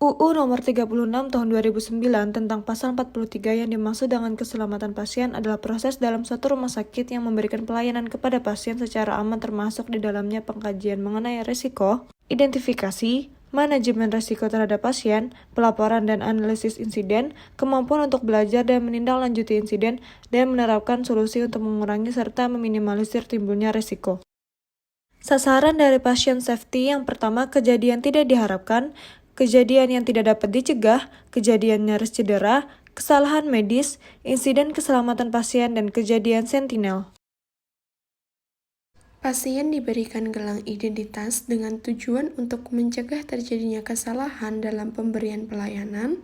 UU Nomor 36 Tahun 2009 tentang Pasal 43 yang dimaksud dengan keselamatan pasien adalah proses dalam suatu rumah sakit yang memberikan pelayanan kepada pasien secara aman, termasuk di dalamnya pengkajian mengenai risiko, identifikasi, manajemen risiko terhadap pasien, pelaporan dan analisis insiden, kemampuan untuk belajar dan menindaklanjuti insiden, dan menerapkan solusi untuk mengurangi serta meminimalisir timbulnya risiko. Sasaran dari pasien safety yang pertama, kejadian tidak diharapkan, kejadian yang tidak dapat dicegah, kejadian nyaris cedera, kesalahan medis, insiden keselamatan pasien, dan kejadian sentinel. Pasien diberikan gelang identitas dengan tujuan untuk mencegah terjadinya kesalahan dalam pemberian pelayanan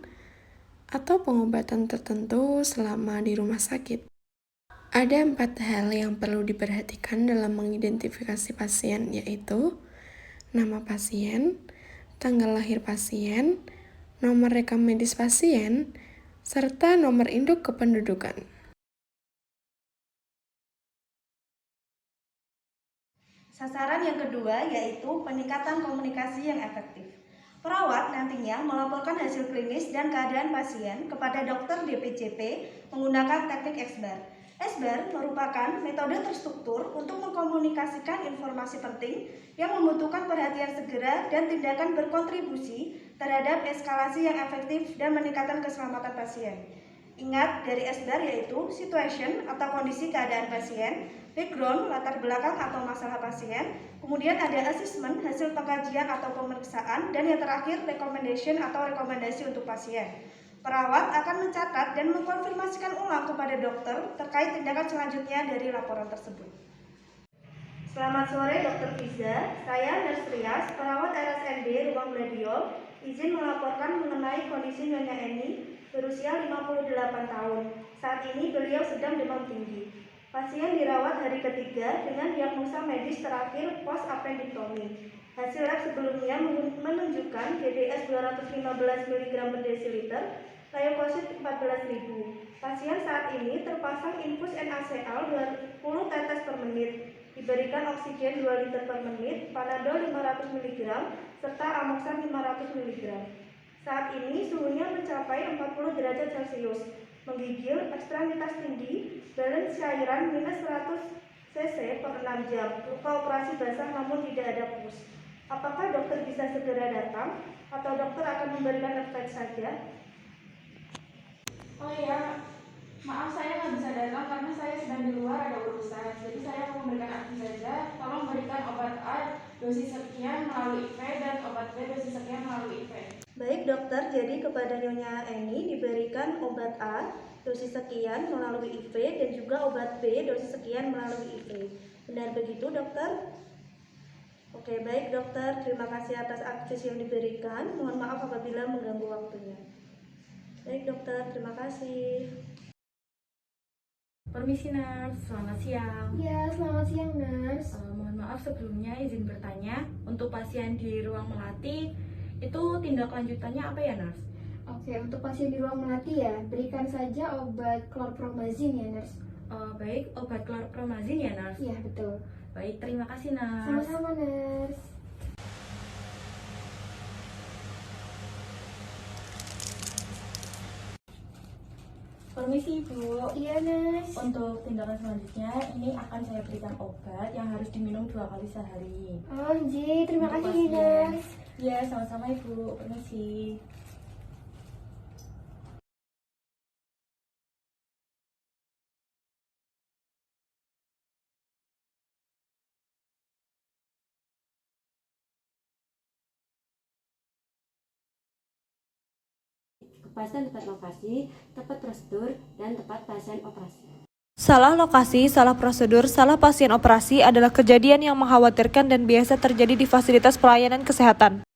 atau pengobatan tertentu selama di rumah sakit. Ada 4 hal yang perlu diperhatikan dalam mengidentifikasi pasien, yaitu nama pasien, tanggal lahir pasien, nomor rekam medis pasien, serta nomor induk kependudukan. Sasaran yang kedua yaitu peningkatan komunikasi yang efektif. Perawat nantinya melaporkan hasil klinis dan keadaan pasien kepada dokter DPCP menggunakan teknik SBAR. SBAR merupakan metode terstruktur untuk mengkomunikasikan informasi penting yang membutuhkan perhatian segera dan tindakan berkontribusi terhadap eskalasi yang efektif dan meningkatkan keselamatan pasien. Ingat, dari SBAR yaitu situation atau kondisi keadaan pasien, background, latar belakang atau masalah pasien, kemudian ada assessment, hasil pengkajian atau pemeriksaan, dan yang terakhir recommendation atau rekomendasi untuk pasien. Perawat akan mencatat dan mengkonfirmasikan ulang kepada dokter terkait tindakan selanjutnya dari laporan tersebut. Selamat sore Dr. Fiza, saya Nurse Rias, perawat RSND Ruang Gladiol, izin melaporkan mengenai kondisi Nyonya Eni berusia 58 tahun. Saat ini beliau sedang demam tinggi. Pasien dirawat hari ketiga dengan diagnosa medis terakhir post-appendektomi. Hasil lab sebelumnya menunjukkan GDS 215 mg per desiliter, leukosit 14.000. Pasien saat ini terpasang infus NaCl 20 tetes per menit, diberikan oksigen 2 liter per menit, Panadol 500 mg, serta Amoxan 500 mg. Saat ini suhunya mencapai 40 derajat Celcius, menggigil, ekstremitas tinggi, balance cairan minus 100 cc per 6 jam, luka operasi basah namun tidak ada pus. Apakah dokter bisa segera datang atau dokter akan memberikan efek saja? Oh iya, maaf saya nggak bisa datang karena saya sedang di luar ada urusan. Jadi saya mau memberikan arti saja. Tolong berikan obat A dosis sekian melalui IV dan obat B dosis sekian melalui IV. Baik dokter, jadi kepada Nyonya Eni diberikan obat A dosis sekian melalui IV dan juga obat B dosis sekian melalui IV. Benar begitu dokter? Oke, baik dokter, terima kasih atas akses yang diberikan. Mohon maaf apabila mengganggu waktunya. Baik dokter, terima kasih. Permisi Nurse, selamat siang. Ya, selamat siang Nurse. Mohon maaf sebelumnya izin bertanya, untuk pasien di ruang melati itu tindak lanjutannya apa ya Nurse? Oke, untuk pasien di ruang melati ya, berikan saja obat chlorpromazine ya Nurse. Baik, obat chlorpromazine ya Nurse? Iya, betul. Baik, terima kasih Nurse. Sama-sama Nurse. Permisi Ibu. Iya Nurse. Untuk tindakan selanjutnya, ini akan saya berikan obat yang harus diminum 2 kali sehari. Oh, Ji, terima Untuk kasih pasien. Nurse. Ya, sama-sama Ibu. Permisi. Kepastian tepat lokasi, tepat prosedur, dan tepat pasien operasi. Salah lokasi, salah prosedur, salah pasien operasi adalah kejadian yang mengkhawatirkan dan biasa terjadi di fasilitas pelayanan kesehatan.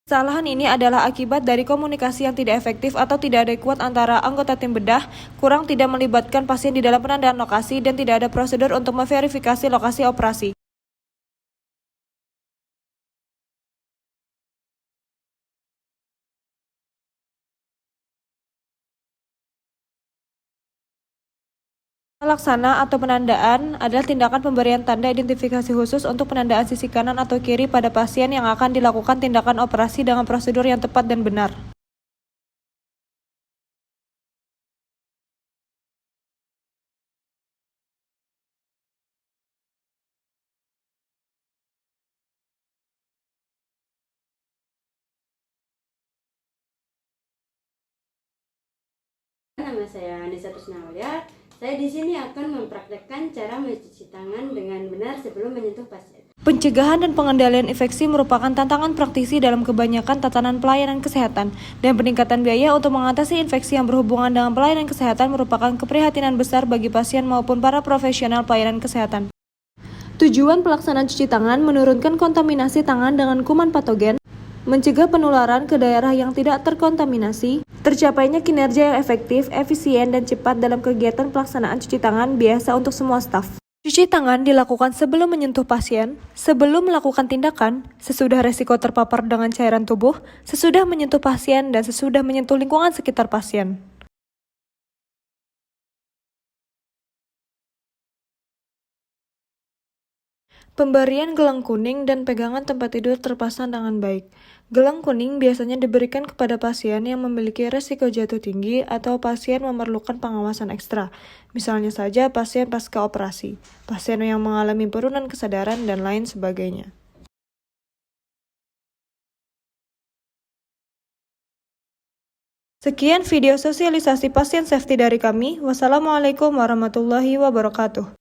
Kesalahan ini adalah akibat dari komunikasi yang tidak efektif atau tidak adekuat antara anggota tim bedah, kurang tidak melibatkan pasien di dalam penandaan lokasi, dan tidak ada prosedur untuk memverifikasi lokasi operasi. Laksana atau penandaan adalah tindakan pemberian tanda identifikasi khusus untuk penandaan sisi kanan atau kiri pada pasien yang akan dilakukan tindakan operasi dengan prosedur yang tepat dan benar. Nama saya Anissa Trisnawalya. Saya di sini akan mempraktekkan cara mencuci tangan dengan benar sebelum menyentuh pasien. Pencegahan dan pengendalian infeksi merupakan tantangan praktisi dalam kebanyakan tatanan pelayanan kesehatan, dan peningkatan biaya untuk mengatasi infeksi yang berhubungan dengan pelayanan kesehatan merupakan keprihatinan besar bagi pasien maupun para profesional pelayanan kesehatan. Tujuan pelaksanaan cuci tangan menurunkan kontaminasi tangan dengan kuman patogen, mencegah penularan ke daerah yang tidak terkontaminasi, tercapainya kinerja yang efektif, efisien, dan cepat dalam kegiatan pelaksanaan cuci tangan biasa untuk semua staf. Cuci tangan dilakukan sebelum menyentuh pasien, sebelum melakukan tindakan, sesudah resiko terpapar dengan cairan tubuh, sesudah menyentuh pasien, dan sesudah menyentuh lingkungan sekitar pasien. Pemberian gelang kuning dan pegangan tempat tidur terpasang dengan baik. Gelang kuning biasanya diberikan kepada pasien yang memiliki resiko jatuh tinggi atau pasien memerlukan pengawasan ekstra. Misalnya saja pasien pasca operasi, pasien yang mengalami penurunan kesadaran, dan lain sebagainya. Sekian video sosialisasi pasien safety dari kami. Wassalamualaikum warahmatullahi wabarakatuh.